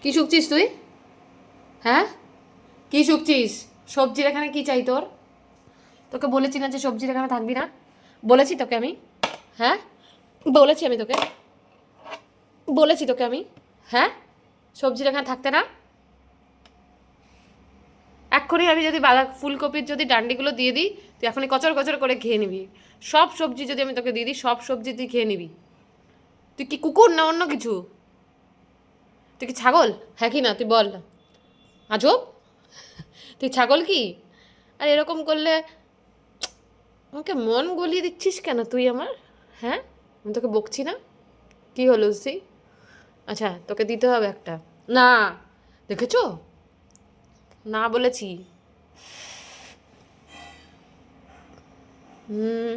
কি শুকছিস তুই? হ্যাঁ, কি শুকছিস? সবজির এখানে কি চাই তোর? তোকে বলেছি না যে সবজির এখানে থাকবি না? বলেছি তোকে আমি? হ্যাঁ, বলেছি আমি তোকে? বলেছি তোকে আমি? হ্যাঁ, সবজির এখানে থাকতে না? এক্ষুনি আমি যদি ফুলকপির যদি ডান্ডিগুলো দিয়ে দিই, তুই এখনই কচর কচর করে খেয়ে নিবি। সব সবজি যদি আমি তোকে দিয়ে দিই, সব সবজি তুই খেয়ে নিবি। তুই কি কুকুর না অন্য কিছু? তুই কি ছাগল? হ্যাঁ কি না তুই বল না। আজব, তুই ছাগল কি? আর এরকম করলে আমাকে মন গলিয়ে দিচ্ছিস কেন তুই আমার? হ্যাঁ, আমি তোকে বকছি না? কি হলো সি? আচ্ছা, তোকে দিতে হবে একটা। না, দেখেছো? না বলেছি। হুম,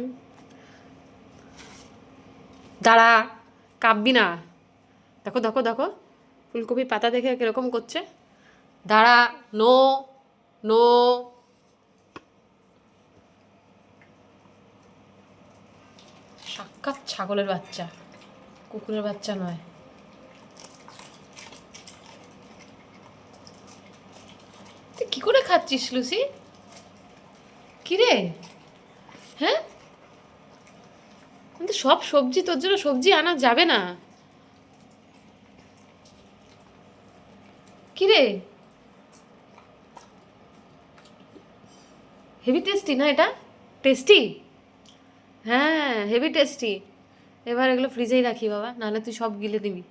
দাঁড়া, কাঁপবি না। দেখো দেখো দেখো, ফুলকপির পাতা দেখে কিরকম করছে। দাঁড়া, নো, নো। সাক্ষাৎ ছাগলের বাচ্চা, কুকুরের বাচ্চা নয়। তুই কি করে খাচ্ছিস লুসি? কি রে? হ্যাঁ, কিন্তু সব সবজি তোর জন্য সবজি আনা যাবে না। কি রে? হেভি টেস্টি না এটা? টেস্টি? হ্যাঁ, হেভি টেস্টি। এবার এগুলো ফ্রিজেই রাখি বাবা, নাহলে তুই সব গিলে দিবি।